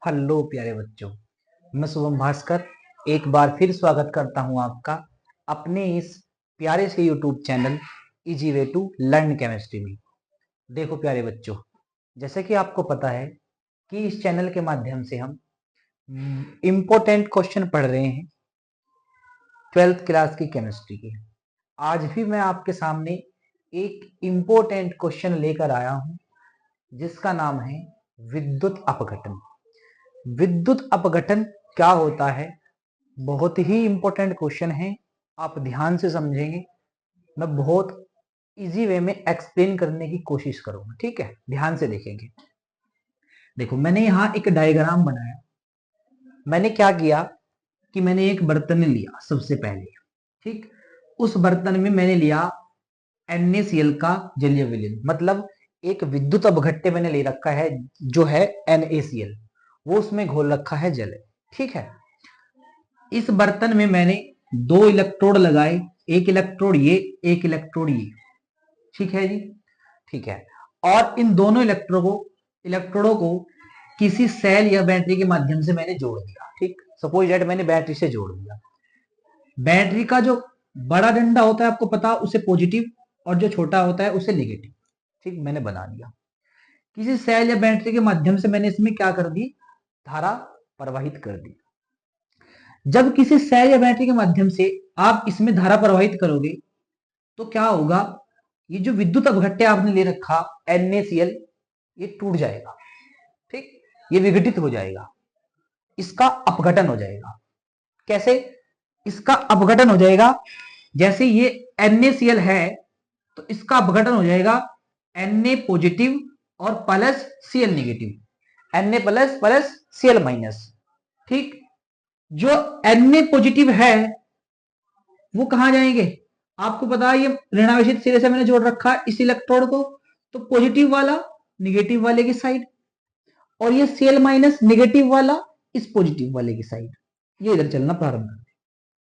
Hello प्यारे बच्चों, मैं शुभम भास्कर एक बार फिर स्वागत करता हूं आपका अपने इस प्यारे से YouTube channel easy way to learn chemistry में। देखो प्यारे बच्चों, जैसे कि आपको पता है कि इस चैनल के माध्यम से हम इम्पोर्टेंट क्वेश्चन पढ़ रहे हैं 12th क्लास की केमिस्ट्री के। आज भी मैं आपके सामने एक इम्पोर्टेंट क्वेश्चन लेकर आया हूं जिसका नाम है विद्युत अपघटन। विद्युत अपघटन क्या होता है? बहुत ही इंपॉर्टेंट क्वेश्चन है। आप ध्यान से समझेंगे, मैं बहुत इजी वे में एक्सप्लेन करने की कोशिश करूंगा। ठीक है, ध्यान से देखेंगे। देखो, मैंने यहाँ एक डायग्राम बनाया। मैंने क्या किया कि मैंने एक बर्तन लिया सबसे पहले। ठीक, उस बर्तन में मैंने लिया NaCl का जलीय विलयन, मतलब एक विद्युत अपघट्य मैंने ले रखा है जो है NaCl, वो उसमें घोल रखा है जल। ठीक है, इस बर्तन में मैंने दो इलेक्ट्रोड लगाए, एक इलेक्ट्रोड ये, एक इलेक्ट्रोड ये। ठीक है जी, ठीक है। और इन दोनों इलेक्ट्रोडों को किसी सेल या बैटरी के माध्यम से मैंने जोड़ दिया। ठीक, सपोज दैट मैंने बैटरी से जोड़ दिया। बैटरी का जो बड़ा डंडा होता है आपको पता, उसे पॉजिटिव, और जो छोटा होता है उसे नेगेटिव। ठीक, मैंने बना दिया। किसी सेल या बैटरी के माध्यम से मैंने इसमें क्या कर दी, धारा प्रवाहित कर दी। जब किसी सेल या बैटरी के माध्यम से आप इसमें धारा प्रवाहित करोगे तो क्या होगा, ये जो विद्युत अपघट्य आपने ले रखा NaCl, ये टूट जाएगा। ठीक, ये विघटित हो जाएगा, इसका अपघटन हो जाएगा। कैसे इसका अपघटन हो जाएगा? जैसे ये NaCl है तो इसका अपघटन हो जाएगा Na पॉजिटिव और plus Cl negative, Na plus plus Cl minus. ठीक, जो Na पॉजिटिव है वो कहां जाएंगे? आपको पता है ये ऋणावेशित सिरे से मैंने जोड़ रखा है इस इलेक्ट्रोड को, तो पॉजिटिव वाला नेगेटिव वाले की साइड, और ये Cl माइनस नेगेटिव वाला इस पॉजिटिव वाले की साइड, ये इधर चलना प्रारंभ कर दे।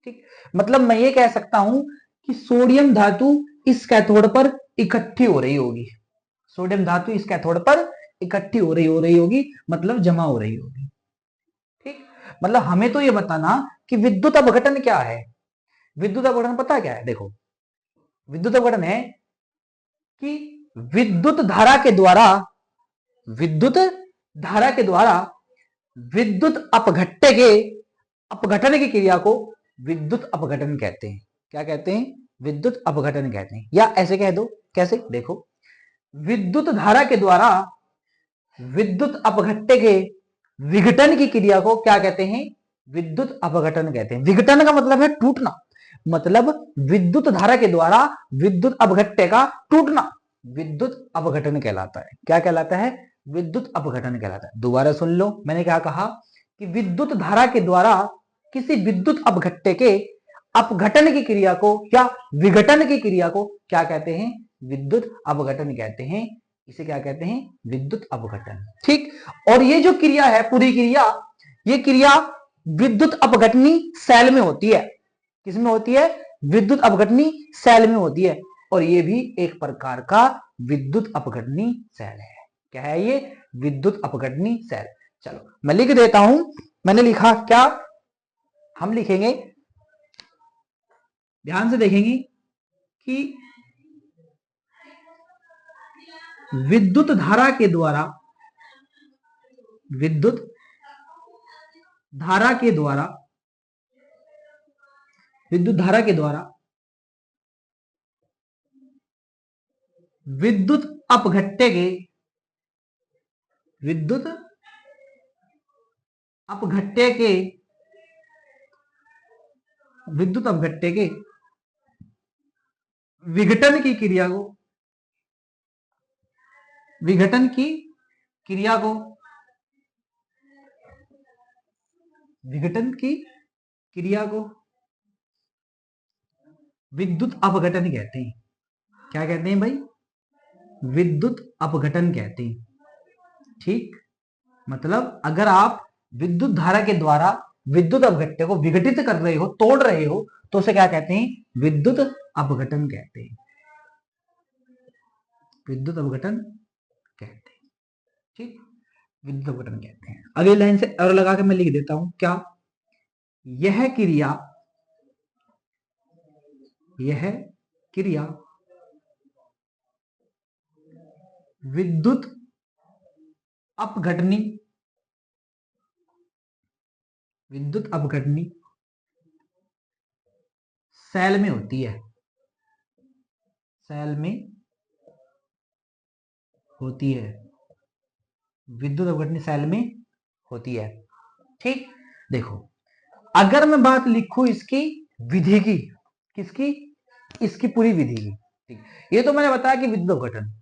ठीक, मतलब मैं ये कह सकता हूं कि सोडियम धातु इस कैथोड पर इकट्ठी हो रही होगी। सोडियम धातु इस कैथोड पर इकट्ठी हो रही होगी, मतलब जमा हो रही होगी। ठीक, मतलब हमें तो ये बताना कि विद्युत अपघटन क्या है। विद्युत अपघटन पता क्या है? देखो, विद्युत अपघटन है कि विद्युत धारा के द्वारा विद्युत धारा के द्वारा विद्युत अपघट्य के अपघटन की क्रिया को विद्युत अपघटन कहते हैं। क्या कहते हैं? विद्युत अपघटन कहते हैं। या ऐसे कह दो, कैसे? देखो, विद्युत धारा के द्वारा विद्युत अपघट्य के विघटन की क्रिया को क्या कहते हैं? विद्युत अपघटन कहते हैं। विघटन का मतलब है टूटना, मतलब विद्युत धारा के द्वारा विद्युत अपघट्य का टूटना विद्युत अपघटन कहलाता है। क्या कहलाता है? विद्युत अपघटन कहलाता है। दोबारा सुन लो, मैंने क्या कहा कि विद्युत धारा के द्वारा किसी विद्युत अपघट्य के अपघटन की क्रिया को या विघटन की क्रिया को क्या कहते हैं? विद्युत अपघटन कहते हैं। इसे क्या कहते हैं? विद्युत अपघटन। ठीक, और ये जो क्रिया है, पूरी क्रिया, ये क्रिया विद्युत अपघटनी सेल में होती है। किसमें होती है? विद्युत अपघटनी सेल में होती है, और ये भी एक प्रकार का विद्युत अपघटनी सेल है। क्या है ये? विद्युत अपघटनी सेल। चलो मैं लिख देता हूं। मैंने लिखा क्या? हम लिखेंगे, ध्यान से देखेंगे कि विद्युत धारा के द्वारा विद्युत धारा के द्वारा विद्युत धारा के द्वारा विद्युत अपघट्य के विद्युत अपघट्य के विद्युत अपघट्य के विघटन की क्रिया को विघटन की क्रिया को विघटन की क्रिया को विद्युत अपघटन कहते हैं। क्या कहते हैं भाई? विद्युत अपघटन कहते हैं। ठीक, मतलब अगर आप विद्युत धारा के द्वारा विद्युत अपघट्य को विघटित कर रहे हो, तोड़ रहे हो, तो उसे क्या कहते हैं? विद्युत अपघटन कहते हैं। विद्युत अपघटन कहते हैं। ठीक, विद्युत अपघटन कहते हैं। अगली लाइन से और लगा के मैं लिख देता हूं क्या, यह क्रिया विद्युत अपघटनी सेल में होती है, विद्युत अपघटनी सेल में होती है। ठीक, देखो अगर मैं बात लिखूं इसकी विधि की, किसकी, इसकी पूरी विधि की। ठीक, ये तो मैंने बताया कि विद्युत अपघटन,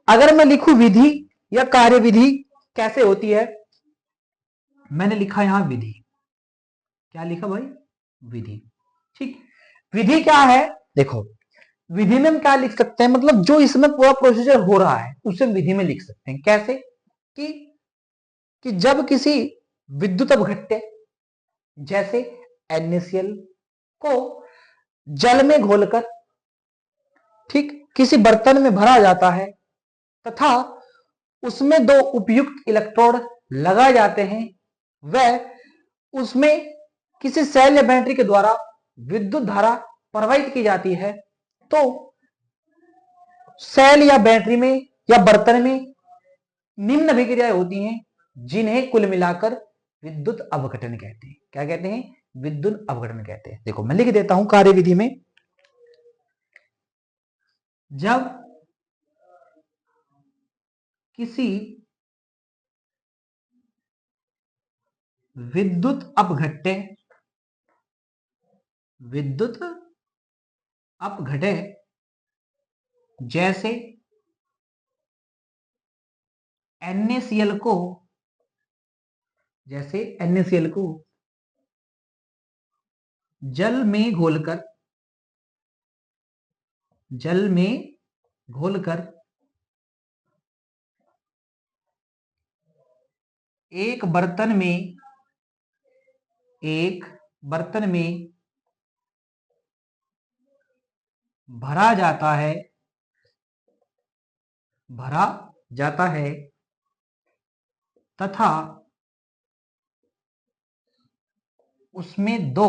अगर मैं लिखूं विधि या कार्य विधि कैसे होती है, मैंने लिखा यहां विधि। क्या लिखा भाई, विधि। ठीक, विधि क्या है, देखो विधि में हम क्या लिख सकते हैं, मतलब जो इसमें पूरा प्रोसीजर हो रहा है उसे विधि में लिख सकते हैं। कैसे कि जब किसी विद्युत अपघट्य जैसे NaCl को जल में घोलकर, ठीक, किसी बर्तन में भरा जाता है तथा उसमें दो उपयुक्त इलेक्ट्रोड लगाए जाते हैं, वह उसमें किसी सेल या बैटरी के द्वारा विद्युत धारा प्रवाहित की जाती है, तो सेल या बैटरी में या बर्तन में निम्न अभिक्रियाएं होती हैं, जिन्हें कुल मिलाकर विद्युत अपघटन कहते हैं। क्या कहते हैं, विद्युत अपघटन कहते हैं। देखो मैं लिख देता हूं कार्यविधि में, जब किसी विद्युत अपघट्य जैसे NaCl को जल में घोलकर एक बर्तन में भरा जाता है तथा उसमें दो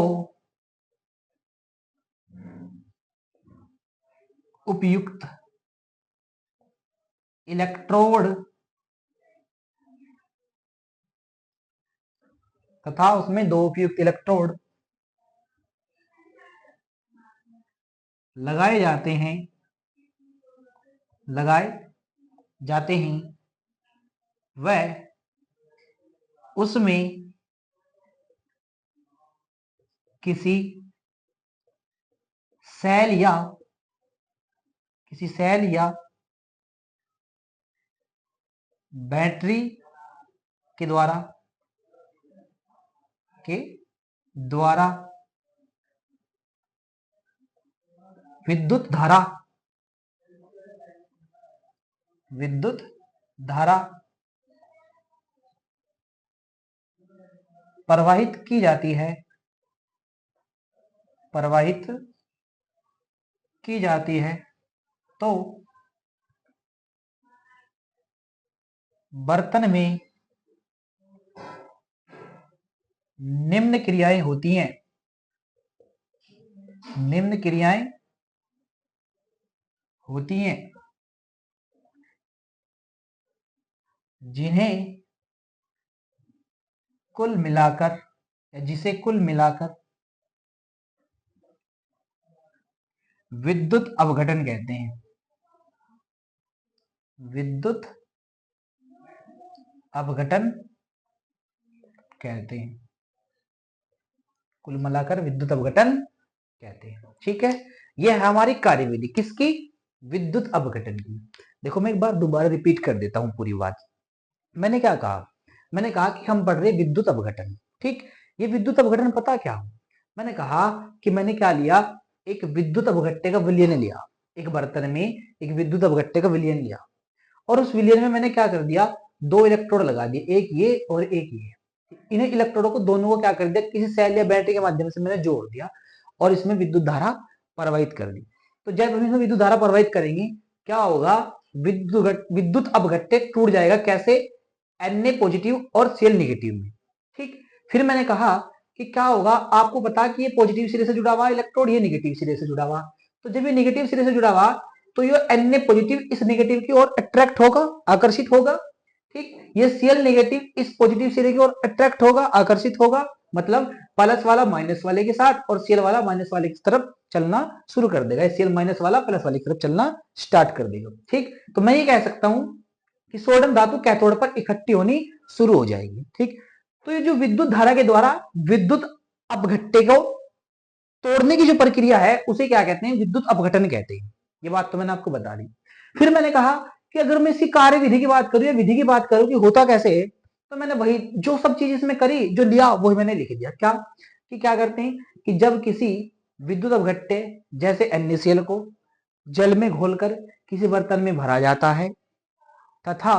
उपयुक्त इलेक्ट्रोड लगाए जाते हैं, वह उसमें किसी सेल बैटरी के द्वारा विद्युत धारा प्रवाहित की जाती है, तो बर्तन में निम्न क्रियाएं होती हैं, जिसे कुल मिलाकर विद्युत अपघटन कहते हैं। विद्युत अपघटन कहते हैं, कुल मिलाकर विद्युत अपघटन कहते हैं। ठीक है, यह है हमारी कार्यविधि, किसकी, विद्युत अपघटन की। देखो मैं एक बार दोबारा रिपीट कर देता हूं पूरी बात। मैंने क्या कहा, मैंने कहा कि हम पढ़ रहे विद्युत अपघटन। ठीक, ये विद्युत अपघटन पता क्या हो, मैंने कहा कि मैंने क्या लिया, एक विद्युत अपघट्य का विलयन लिया, एक बर्तन में एक विद्युत अपघट्य का विलयन लिया, और उस विलयन में मैंने क्या कर दिया, दो इलेक्ट्रोड लगा दिए, एक ये और एक ये। इन्हें इलेक्ट्रोडों को दोनों को क्या कर दिया, किसी सेल या बैटरी के माध्यम से मैंने जोड़ दिया और इसमें विद्युत धारा प्रवाहित कर दी। तो जब हम इसमें विद्युत धारा प्रवाहित करेंगे क्या होगा, विद्युत अपघट्य टूट जाएगा। कैसे, Na पॉजिटिव और Cl नेगेटिव में। ठीक, फिर मैंने कहा कि क्या होगा, आपको पता कि ये पॉजिटिव सिरे से जुड़ा हुआ इलेक्ट्रोड, ये नेगेटिव सिरे से जुड़ा हुआ, तो जब ये नेगेटिव सिरे से जुड़ा हुआ तो ये Na पॉजिटिव इस नेगेटिव की ओर अट्रैक्ट होगा, आकर्षित होगा। ठीक, ये Cl नेगेटिव इस पॉजिटिव सिरे की ओर अट्रैक्ट होगा, आकर्षित होगा, मतलब प्लस वाला माइनस वाले के साथ और Cl वाला माइनस वाले की तरफ चलना शुरू कर देगा, Cl माइनस वाला प्लस वाले की तरफ चलना स्टार्ट कर देगा। ठीक, तो मैं ये कह सकता हूं कि सोडियम धातु कैथोड पर इकट्ठी होनी शुरू हो जाएगी। ठीक, तो ये जो विद्युत धारा के द्वारा विद्युत अपघट्टे को तोड़ने की जो प्रक्रिया है उसे क्या कहते हैं, विद्युत अपघटन कहते हैं। ये बात तो मैंने आपको बता दी। फिर मैंने कहा कि अगर मैं इसकी कार्य विधि की बात करूं या विधि की बात करूं कि होता कैसे है, तो मैंने वही जो सब चीज इसमें करी, जो लिया वही मैंने लिख दिया। क्या कि क्या करते हैं कि जब किसी विद्युत अपघट्टे जैसे NaCl को जल में घोलकर किसी बर्तन में भरा जाता है तथा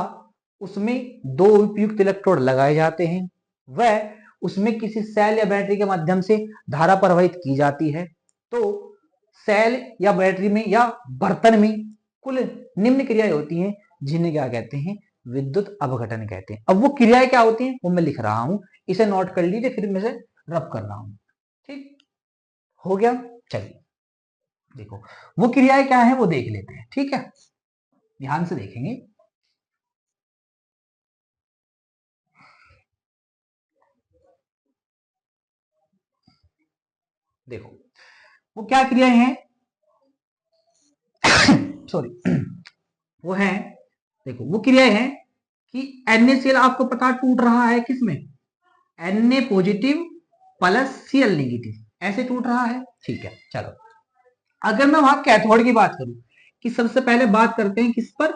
उसमें दो उपयुक्त इलेक्ट्रोड लगाए जाते हैं, वह उसमें किसी सेल या बैटरी के माध्यम से धारा प्रवाहित की जाती है, तो सेल या बैटरी में या बर्तन में कुल निम्न क्रियाएं होती हैं जिन्हें क्या कहते हैं, विद्युत अपघटन कहते हैं। अब वो क्रियाएं क्या होती हैं वो मैं लिख रहा हूं, इसे नोट कर लीजिए, फिर मैं इसे रब कर रहा हूं। ठीक हो गया, चलिए देखो वो क्रियाएं क्या है वो देख लेते हैं। ठीक है, ध्यान से देखेंगे। देखो वो क्या क्रियाएं हैं सॉरी वो है, देखो वो क्रियाएं हैं कि NaCl आपको पता टूट रहा है किसमें, Na positive plus Cl negative, ऐसे टूट रहा है। ठीक है, चलो अगर मैं वहां कैथोड की बात करूं कि सबसे पहले बात करते हैं किस पर,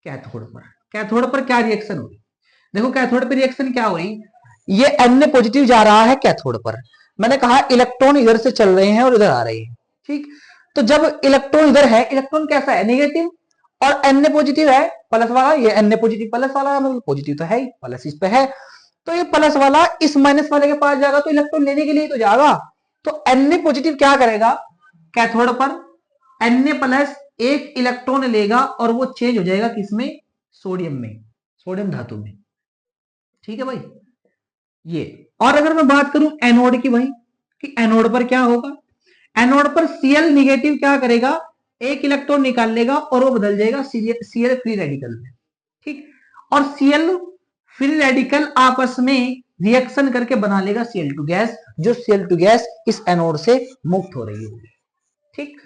कैथोड पर। कैथोड पर क्या रिएक्शन हो रही, देखो कैथोड पर रिएक्शन क्या हो रही, ये Na पॉजिटिव जा रहा है कैथोड पर, मैंने कहा इलेक्ट्रॉन इधर से चल रहे हैं और इधर आ रहे हैं। ठीक, तो जब इलेक्ट्रॉन इधर है, इलेक्ट्रॉन कैसा है, नेगेटिव, और Na पॉजिटिव है प्लस वाला, ये Na पॉजिटिव प्लस वाला मतलब पॉजिटिव तो है ही, प्लस इस पे है, तो ये प्लस वाला इस माइनस वाले के पास जाएगा तो इलेक्ट्रॉन लेने के लिए तो जाएगा, तो Na पॉजिटिव क्या करेगा, कैथोड पर Na प्लस एक इलेक्ट्रॉन लेगा और वो चेंज हो जाएगा किसमें, सोडियम में, सोडियम धातु में। ठीक है भाई, ये। और अगर मैं बात करूं एनोड की भाई, कि एनोड पर क्या होगा, एनोड पर Cl निगेटिव क्या करेगा, एक इलेक्ट्रॉन निकाल लेगा और वो बदल जाएगा Cl फ्री रेडिकल में। ठीक, और Cl फ्री रेडिकल आपस में रिएक्शन करके बना लेगा Cl2 गैस, जो Cl2 गैस इस एनोड से मुक्त हो रही होगी। ठीक,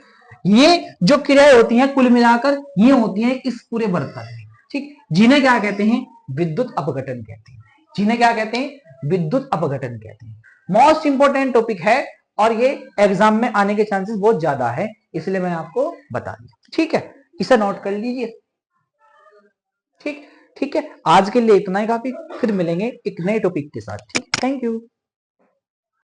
ये जो क्रियाएं होती हैं कुल मिलाकर ये होती हैं इस पूरे बर्तन में। ठीक, जिन्हें क्या कहते हैं, विद्युत अपघटन कहते हैं, जिन्हें क्या कहते हैं, विद्युत अपघटन कहते हैं। मोस्ट इंपोर्टेंट टॉपिक है और ये एग्जाम में आने के चांसेस बहुत ज्यादा है, इसलिए मैं आपको बता दिया। ठीक है, इसे नोट कर लीजिए। ठीक, ठीक है, आज के लिए इतना ही काफी, फिर मिलेंगे एक नए टॉपिक के साथ। ठीक, थैंक यू।